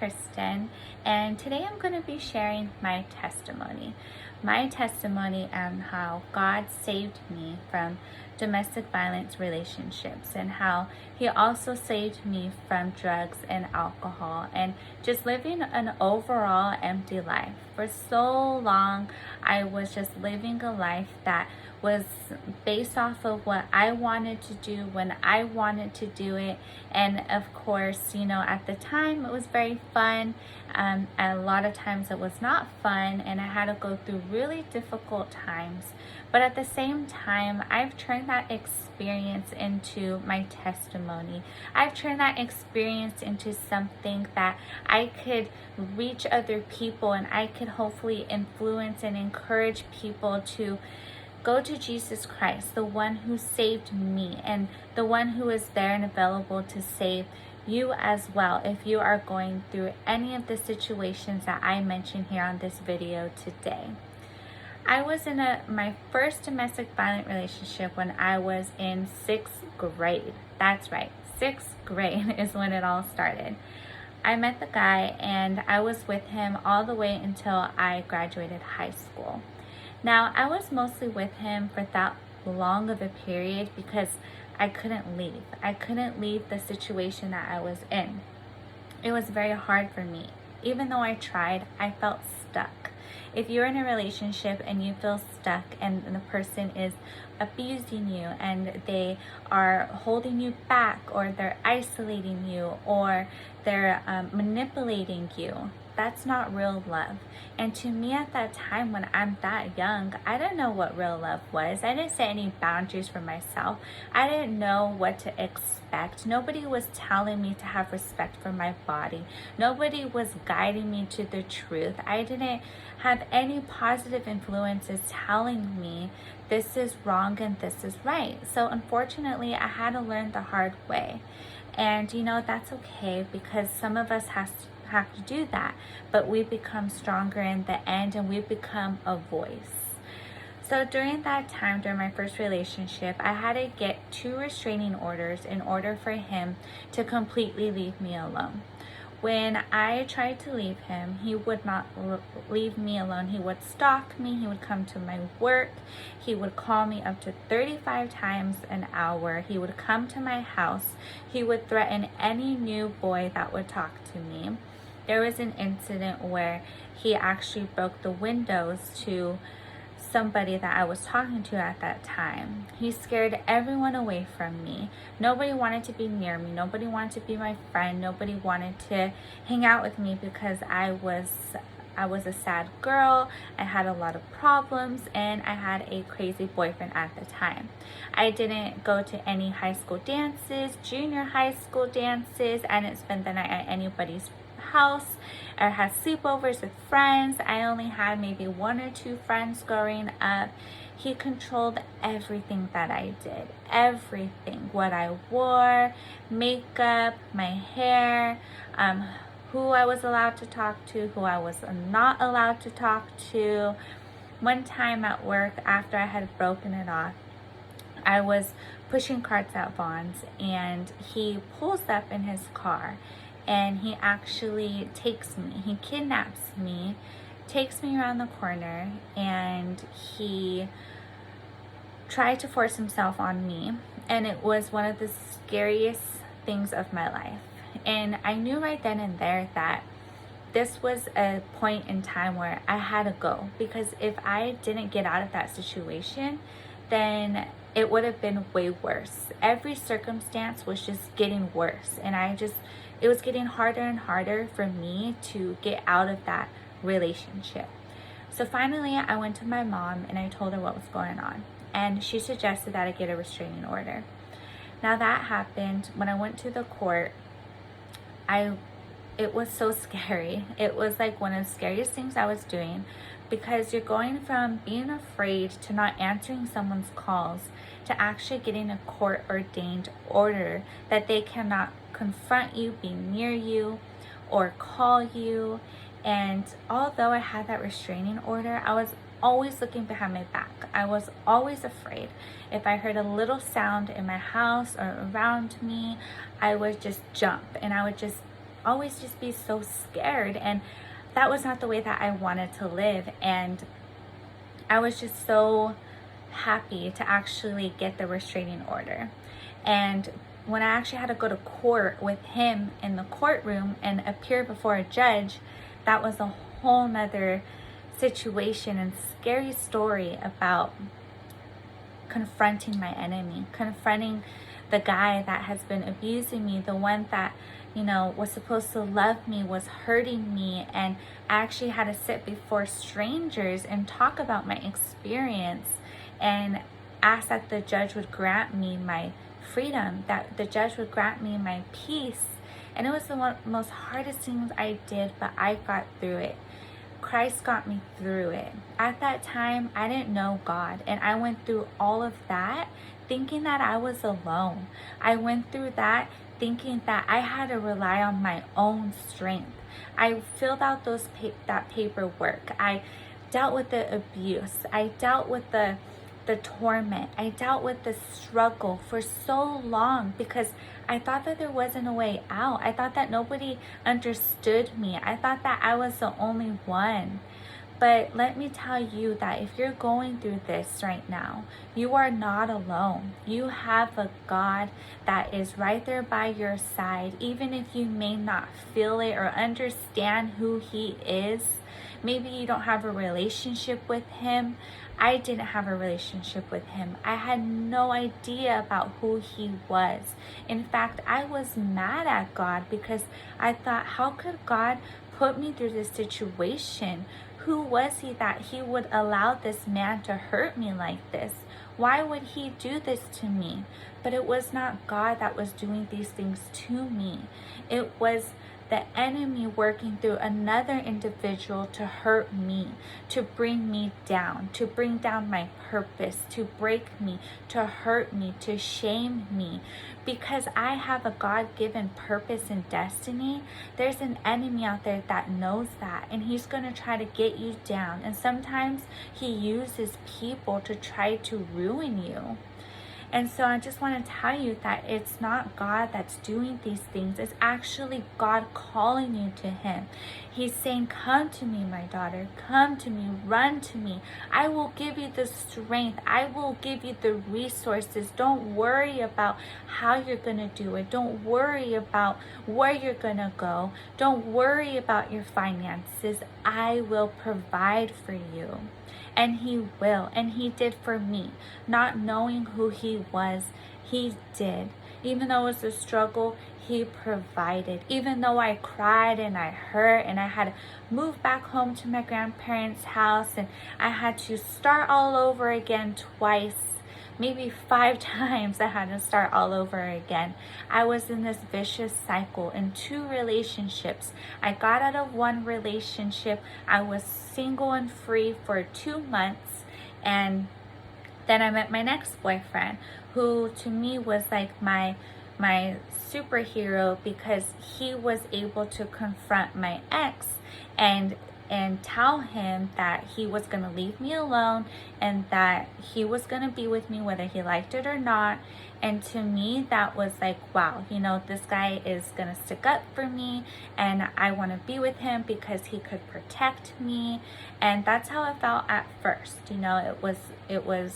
Kristen, and today I'm going to be sharing my testimony. My testimony on how God saved me from domestic violence relationships and how He also saved me from drugs and alcohol and just living an overall empty life. For so long, I was just living a life that was based off of what I wanted to do when I wanted to do it. And of course, at the time it was very fun. A lot of times it was not fun, and I had to go through really difficult times. But at the same time, I've turned that experience into my testimony. I've turned that experience into something that I could reach other people, and I could hopefully influence and encourage people to go to Jesus Christ, the one who saved me and the one who is there and available to save you as well if you are going through any of the situations that I mentioned here on this video today. I was in my first domestic violent relationship when I was in 6th grade. That's right, 6th grade is when it all started. I met the guy and I was with him all the way until I graduated high school. Now, I was mostly with him for that long of a period because I couldn't leave. I couldn't leave the situation that I was in. It was very hard for me. Even though I tried, I felt stuck. If you're in a relationship and you feel stuck and the person is abusing you and they are holding you back, or they're isolating you, or they're manipulating you, that's not real love. And to me at that time, when I'm that young, I didn't know what real love was. I didn't set any boundaries for myself. I didn't know what to expect. Nobody was telling me to have respect for my body. Nobody was guiding me to the truth. I didn't have any positive influences telling me this is wrong and this is right. So unfortunately, I had to learn the hard way. And that's okay, because some of us have to do that, but we become stronger in the end and we become a voice. So during that time, during my first relationship, I had to get 2 restraining orders in order for him to completely leave me alone. When I tried to leave him, he would not leave me alone. He would stalk me. He would come to my work. He would call me up to 35 times an hour. He would come to my house. He would threaten any new boy that would talk to me. There was an incident where he actually broke the windows to somebody that I was talking to at that time. He scared everyone away from me. Nobody wanted to be near me. Nobody wanted to be my friend. Nobody wanted to hang out with me because I was a sad girl. I had a lot of problems and I had a crazy boyfriend at the time. I didn't go to any high school dances, junior high school dances. I didn't spend the night at anybody's house or had sleepovers with friends. I only had maybe 1 or 2 friends growing up. He controlled everything that I did, everything, what I wore, makeup, my hair, who I was allowed to talk to, who I was not allowed to talk to. One time at work, after I had broken it off, I was pushing carts at Vaughn's and he pulls up in his car. And he actually takes me, he kidnaps me, takes me around the corner, and he tried to force himself on me. And it was one of the scariest things of my life. And I knew right then and there that this was a point in time where I had to go. Because if I didn't get out of that situation, then it would have been way worse. Every circumstance was just getting worse. And it was getting harder and harder for me to get out of that relationship. So finally, I went to my mom and I told her what was going on. And she suggested that I get a restraining order. Now that happened when I went to the court. It was so scary. It was like one of the scariest things I was doing, because you're going from being afraid to not answering someone's calls to actually getting a court-ordained order that they cannot confront you, be near you, or call you. And although I had that restraining order, I was always looking behind my back. I was always afraid. If I heard a little sound in my house or around me, I would just jump and I would just always just be so scared. And that was not the way that I wanted to live. And I was just so happy to actually get the restraining order. And when I actually had to go to court with him in the courtroom and appear before a judge, that was a whole nother situation and scary story about confronting my enemy, confronting the guy that has been abusing me, the one that, was supposed to love me, was hurting me. And I actually had to sit before strangers and talk about my experience and ask that the judge would grant me my freedom, that the judge would grant me my peace. And it was the most hardest things I did, but I got through it. Christ got me through it. At that time, I didn't know God, and I went through all of that thinking that I was alone. I went through that thinking that I had to rely on my own strength. I filled out that paperwork. I dealt with the abuse. I dealt with the torment. I dealt with the struggle for so long because I thought that there wasn't a way out. I thought that nobody understood me. I thought that I was the only one. But let me tell you that if you're going through this right now, you are not alone. You have a God that is right there by your side, even if you may not feel it or understand who He is. Maybe you don't have a relationship with Him. I didn't have a relationship with Him. I had no idea about who He was. In fact, I was mad at God because I thought, how could God put me through this situation? Who was He that He would allow this man to hurt me like this? Why would He do this to me? But it was not God that was doing these things to me. It was the enemy working through another individual to hurt me, to bring me down, to bring down my purpose, to break me, to hurt me, to shame me. Because I have a God-given purpose and destiny, there's an enemy out there that knows that, and he's going to try to get you down. And sometimes he uses people to try to ruin you. And so I just want to tell you that it's not God that's doing these things. It's actually God calling you to Him. He's saying, come to me, my daughter. Come to me. Run to me. I will give you the strength. I will give you the resources. Don't worry about how you're going to do it. Don't worry about where you're going to go. Don't worry about your finances. I will provide for you. And He will. And He did for me. Not knowing who He was, He did. Even though it was a struggle, He provided. Even though I cried and I hurt and I had to move back home to my grandparents' house and I had to start all over again twice, maybe 5 times I had to start all over again. I was in this vicious cycle in 2 relationships. I got out of one relationship. I was single and free for 2 months, and then I met my next boyfriend, who to me was like my superhero, because he was able to confront my ex and tell him that he was going to leave me alone and that he was going to be with me whether he liked it or not. And to me, that was like, wow, this guy is going to stick up for me and I want to be with him because he could protect me. And that's how I felt at first. It was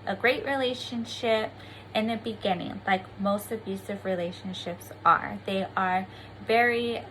a great relationship in the beginning, like most abusive relationships are. They are very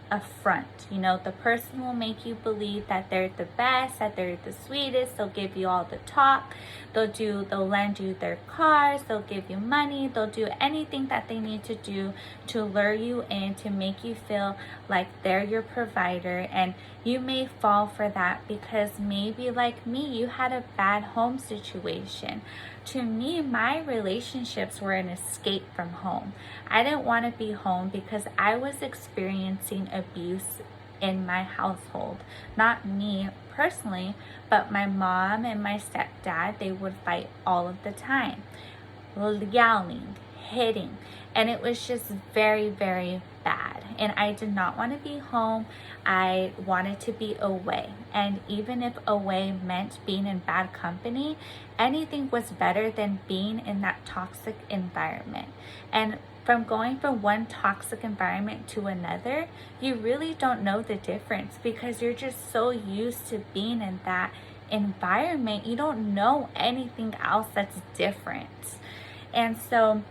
a front. The person will make you believe that they're the best, that they're the sweetest. They'll give you all the talk. They'll lend you their cars. They'll give you money. They'll do anything that they need to do to lure you in, to make you feel like they're your provider. And you may fall for that because maybe like me, you had a bad home situation. To me, my relationships were an escape from home. I didn't want to be home because I was experiencing abuse in my household. Not me personally, but my mom and my stepdad, they would fight all of the time. Yelling, hitting, and it was just very, very bad. And I did not want to be home. I wanted to be away. And even if away meant being in bad company, anything was better than being in that toxic environment. And from going from one toxic environment to another, you really don't know the difference because you're just so used to being in that environment. You don't know anything else that's different. And so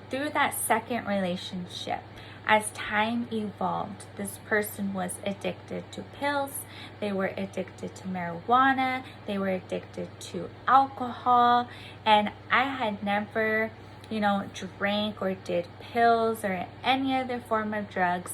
through that second relationship, as time evolved, this person was addicted to pills, they were addicted to marijuana, they were addicted to alcohol, and I had never, drank or did pills or any other form of drugs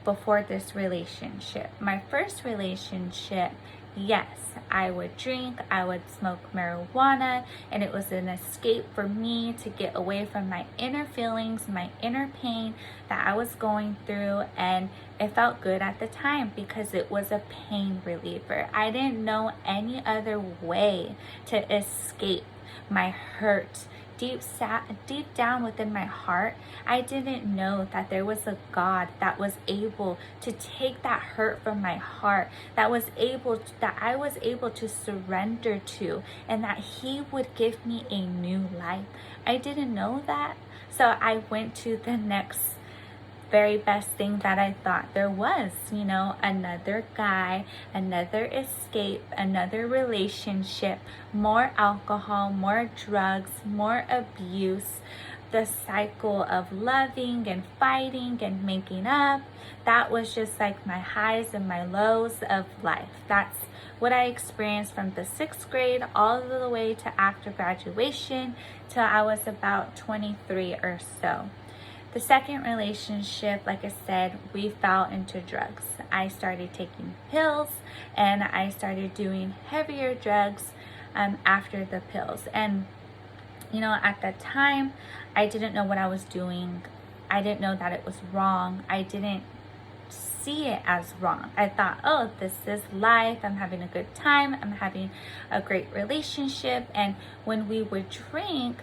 before this relationship. My first relationship, yes, I would drink, I would smoke marijuana, and it was an escape for me to get away from my inner feelings, my inner pain that I was going through, and it felt good at the time because it was a pain reliever. I didn't know any other way to escape my hurt. Deep down within my heart, I didn't know that there was a God that was able to take that hurt from my heart, that I was able to surrender to, and that He would give me a new life. I didn't know that, so I went to the next very best thing that I thought there was, another guy, another escape, another relationship, more alcohol, more drugs, more abuse, the cycle of loving and fighting and making up. That was just like my highs and my lows of life. That's what I experienced from the 6th grade all the way to after graduation till I was about 23 or so. The second relationship, like I said, we fell into drugs. I started taking pills and I started doing heavier drugs after the pills. And, at that time, I didn't know what I was doing. I didn't know that it was wrong. I didn't see it as wrong. I thought, oh, this is life. I'm having a good time. I'm having a great relationship. And when we would drink,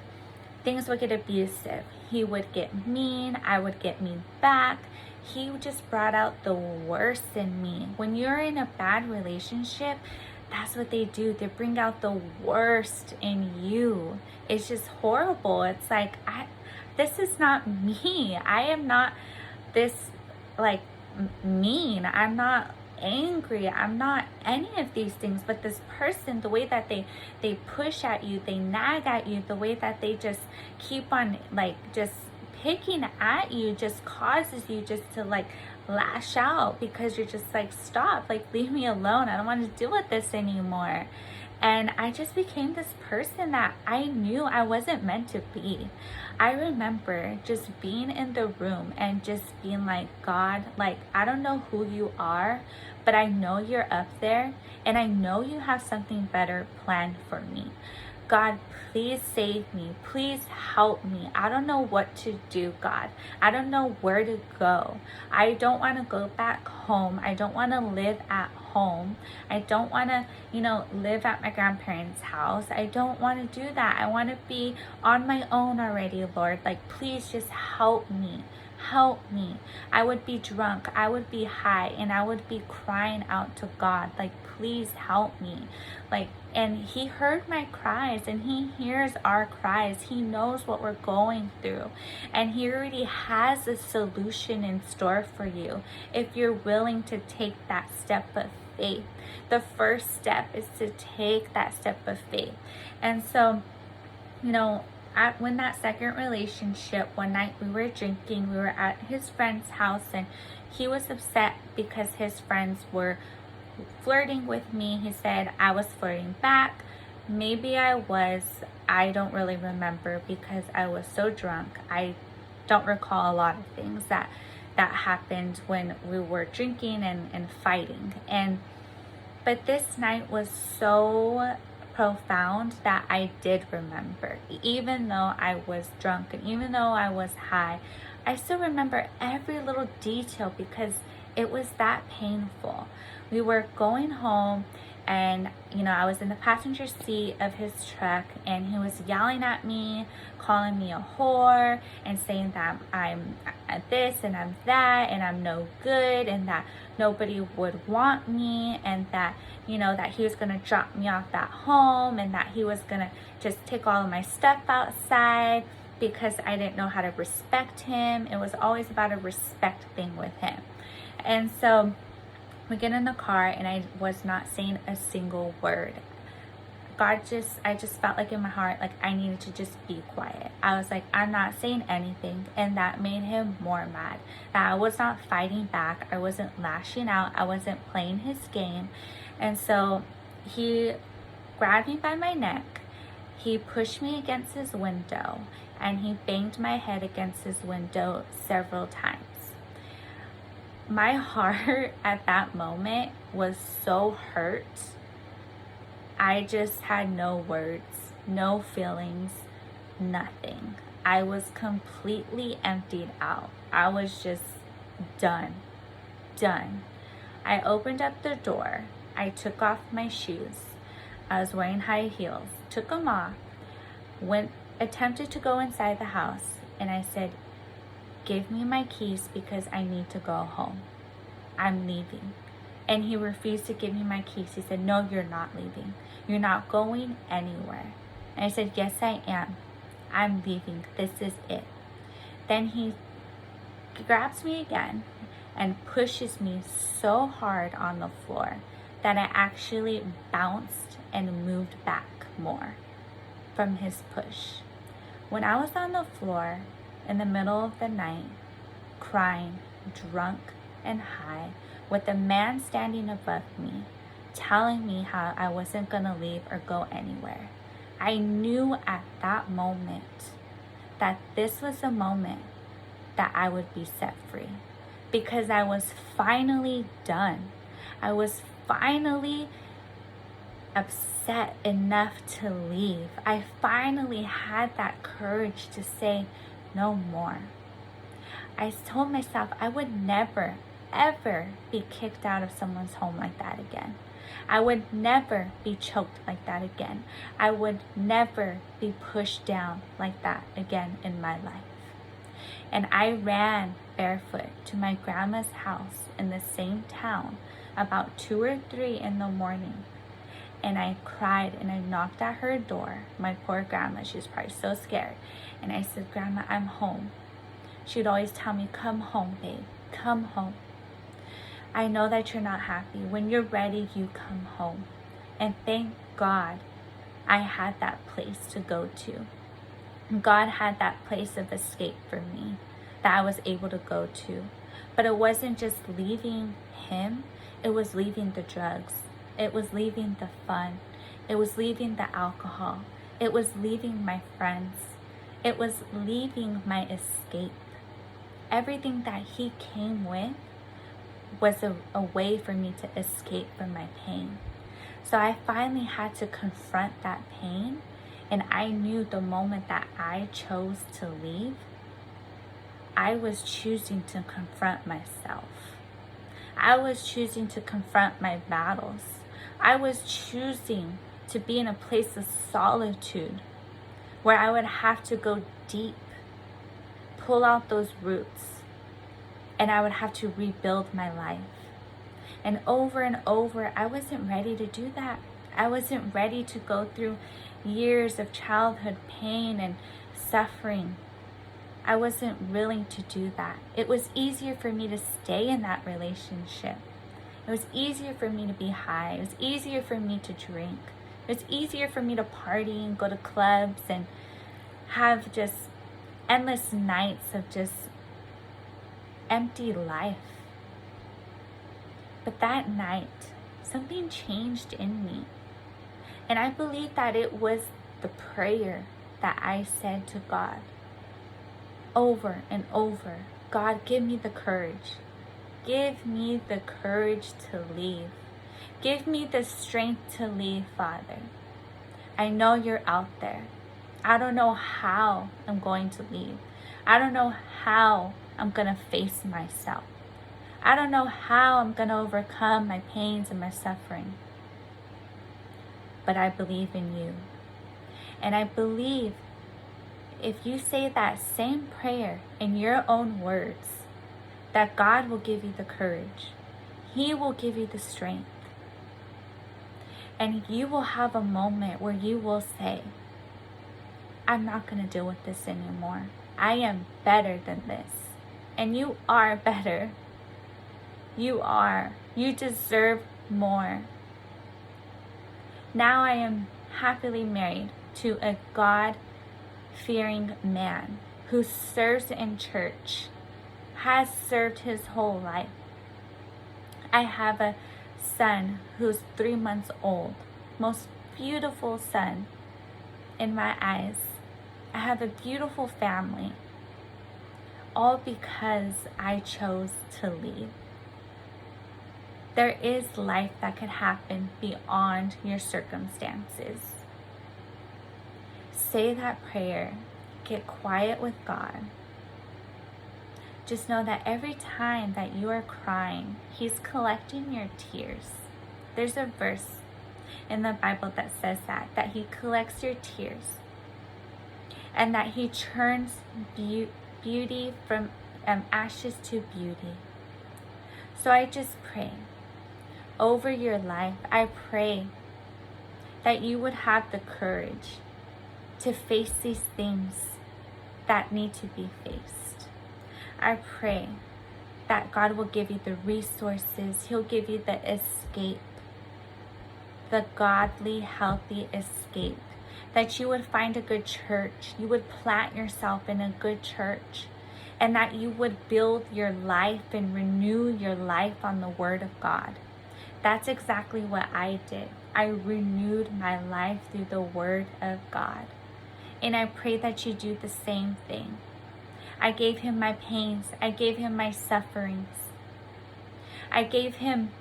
things would get abusive. He would get mean. I would get mean back. He just brought out the worst in me. When you're in a bad relationship, that's what they do. They bring out the worst in you. It's just horrible. It's like, this is not me. I am not this mean. I'm not angry. I'm not any of these things. But this person, the way that they push at you, they nag at you, the way that they just keep on just picking at you just causes you just to lash out because you're just stop, leave me alone. I don't want to deal with this anymore. And I just became this person that I knew I wasn't meant to be. I remember just being in the room and just being like, God, I don't know who you are, but I know you're up there and I know you have something better planned for me. God, please save me. Please help me. I don't know what to do, God. I don't know where to go. I don't want to go back home. I don't want to live at home. I don't want to, live at my grandparents' house. I don't want to do that. I want to be on my own already, Lord. Please just help me. Help me. I would be drunk. I would be high and I would be crying out to God. Please help me. And He heard my cries and He hears our cries. He knows what we're going through. And He already has a solution in store for you if you're willing to take that step of faith. The first step is to take that step of faith. And so, when that second relationship, one night we were drinking, we were at his friend's house and he was upset because his friends were flirting with me. He said I was flirting back. Maybe I was. I don't really remember because I was so drunk. I don't recall a lot of things that happened when we were drinking and fighting. But this night was so profound that I did remember. Even though I was drunk and even though I was high, I still remember every little detail because it was that painful. We were going home And I was in the passenger seat of his truck, and he was yelling at me, calling me a whore, and saying that I'm this and I'm that and I'm no good, and that nobody would want me, and that that he was gonna drop me off at home, and that he was gonna just take all of my stuff outside because I didn't know how to respect him. It was always about a respect thing with him. And so we get in the car, and I was not saying a single word. I just felt like in my heart, like I needed to just be quiet. I was like, I'm not saying anything. And that made him more mad. That I was not fighting back. I wasn't lashing out. I wasn't playing his game. And so he grabbed me by my neck. He pushed me against his window, and he banged my head against his window several times. My heart at that moment was so hurt. I just had no words, no feelings, nothing. I was completely emptied out. I was just done. I opened up the door. I took off my shoes. I was wearing high heels. Took them off. Attempted to go inside the house, and I said, give me my keys because I need to go home. I'm leaving. And he refused to give me my keys. He said, no, you're not leaving. You're not going anywhere. And I said, yes, I am. I'm leaving. This is it. Then he grabs me again and pushes me so hard on the floor that I actually bounced and moved back more from his push. When I was on the floor in the middle of the night, crying, drunk and high, with a man standing above me, telling me how I wasn't gonna leave or go anywhere, I knew at that moment that this was a moment that I would be set free, because I was finally done. I was finally upset enough to leave. I finally had that courage to say no more. I told myself I would never, ever be kicked out of someone's home like that again. I would never be choked like that again. I would never be pushed down like that again in my life. And I ran barefoot to my grandma's house in the same town about 2 or 3 in the morning. And I cried, and I knocked at her door. My poor grandma, she was probably so scared. And I said, Grandma, I'm home. She'd always tell me, come home, babe, come home. I know that you're not happy. When you're ready, you come home. And thank God I had that place to go to. God had that place of escape for me that I was able to go to. But it wasn't just leaving him. It was leaving the drugs. It was leaving the fun. It was leaving the alcohol. It was leaving my friends. It was leaving my escape. Everything that he came with was a way for me to escape from my pain. So I finally had to confront that pain, and I knew the moment that I chose to leave, I was choosing to confront myself. I was choosing to confront my battles. I was choosing to be in a place of solitude where I would have to go deep, pull out those roots, and I would have to rebuild my life. And over, I wasn't ready to do that. I wasn't ready to go through years of childhood pain and suffering. I wasn't willing to do that. It was easier for me to stay in that relationship. It was easier for me to be high. It was easier for me to drink. It was easier for me to party and go to clubs and have just endless nights of just empty life. But that night, something changed in me. And I believe that it was the prayer that I said to God over and over. God, give me the courage. Give me the courage to leave. Give me the strength to leave, Father. I know you're out there. I don't know how I'm going to leave. I don't know how I'm going to face myself. I don't know how I'm going to overcome my pains and my suffering. but I believe in you. And I believe if you say that same prayer in your own words, that God will give you the courage. He will give you the strength. And you will have a moment where you will say, I'm not going to deal with this anymore. I am better than this. And you are better. You are. You deserve more. Now I am happily married to a God-fearing man who serves in church, has served his whole life. I have a son who's 3 months old, most beautiful son in my eyes. I have a beautiful family, all because I chose to leave. There is life that could happen beyond your circumstances. Say that prayer. Get quiet with God. Just know that every time that you are crying, He's collecting your tears. There's a verse in the Bible that says that He collects your tears and that He turns beauty from ashes to beauty. So I just pray over your life. I pray that you would have the courage to face these things that need to be faced. I pray that God will give you the resources. He'll give you the escape, the godly, healthy escape. That you would find a good church. You would plant yourself in a good church. And that you would build your life and renew your life on the Word of God. That's exactly what I did. I renewed my life through the Word of God. And I pray that you do the same thing. I gave Him my pains. I gave Him my sufferings. I gave Him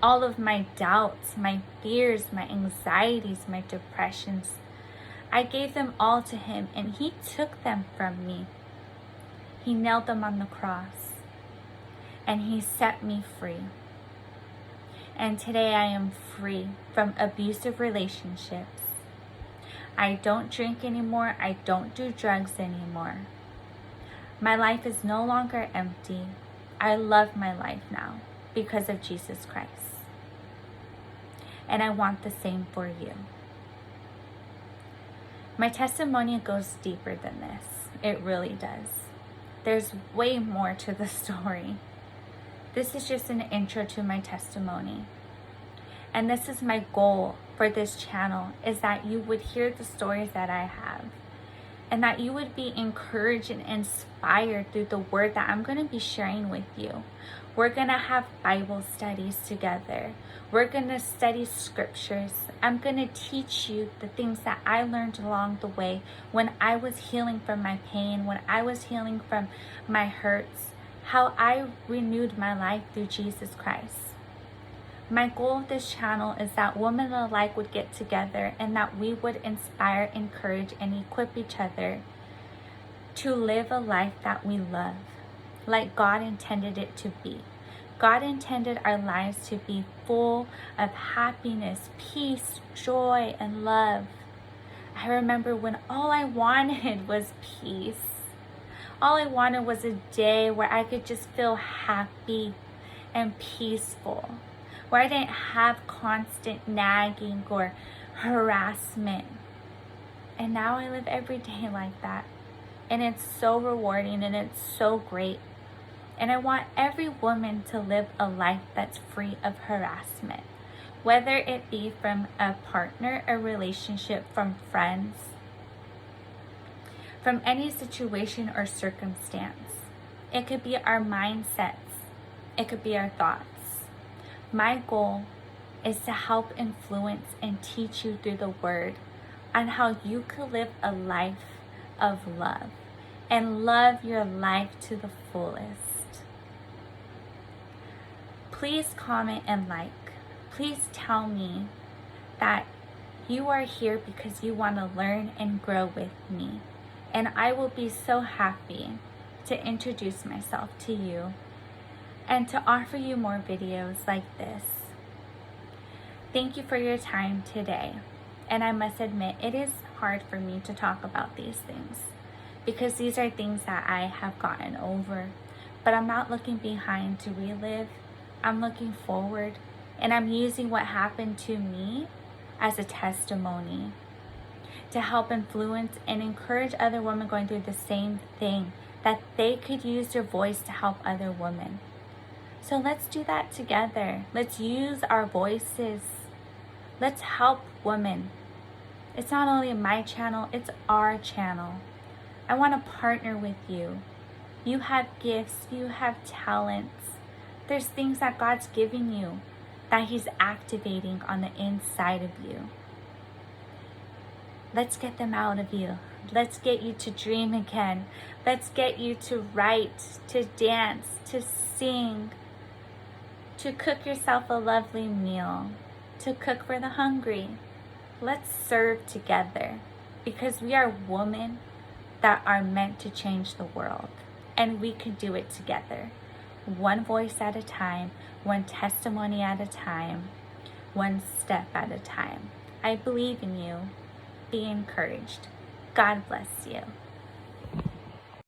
all of my doubts, my fears, my anxieties, my depressions. I gave them all to Him, and He took them from me. He nailed them on the cross, and He set me free. And today I am free from abusive relationships. I don't drink anymore. I don't do drugs anymore. My life is no longer empty. I love my life now because of Jesus Christ. And I want the same for you. My testimony goes deeper than this. It really does. There's way more to the story. This is just an intro to my testimony. And this is my goal for this channel, is that you would hear the stories that I have. And that you would be encouraged and inspired through the word that I'm going to be sharing with you. We're going to have Bible studies together. We're going to study scriptures. I'm going to teach you the things that I learned along the way when I was healing from my pain, when I was healing from my hurts, how I renewed my life through Jesus Christ. My goal of this channel is that women alike would get together and that we would inspire, encourage, and equip each other to live a life that we love, like God intended it to be. God intended our lives to be full of happiness, peace, joy, and love. I remember when all I wanted was peace. All I wanted was a day where I could just feel happy and peaceful, where I didn't have constant nagging or harassment. And now I live every day like that. And it's so rewarding and it's so great. And I want every woman to live a life that's free of harassment, whether it be from a partner, a relationship, from friends, from any situation or circumstance. It could be our mindsets. It could be our thoughts. My goal is to help influence and teach you through the word on how you could live a life of love and love your life to the fullest. Please comment and like. Please tell me that you are here because you want to learn and grow with me. And I will be so happy to introduce myself to you and to offer you more videos like this. Thank you for your time today. And I must admit, it is hard for me to talk about these things because these are things that I have gotten over. But I'm not looking behind to relive. I'm looking forward, and I'm using what happened to me as a testimony to help influence and encourage other women going through the same thing, that they could use their voice to help other women. So let's do that together. Let's use our voices. Let's help women. It's not only my channel, it's our channel. I want to partner with you. You have gifts, you have talents. There's things that God's giving you that He's activating on the inside of you. Let's get them out of you. Let's get you to dream again. Let's get you to write, to dance, to sing, to cook yourself a lovely meal, to cook for the hungry. Let's serve together because we are women that are meant to change the world, and we can do it together. One voice at a time, one testimony at a time, one step at a time. I believe in you. Be encouraged. God bless you.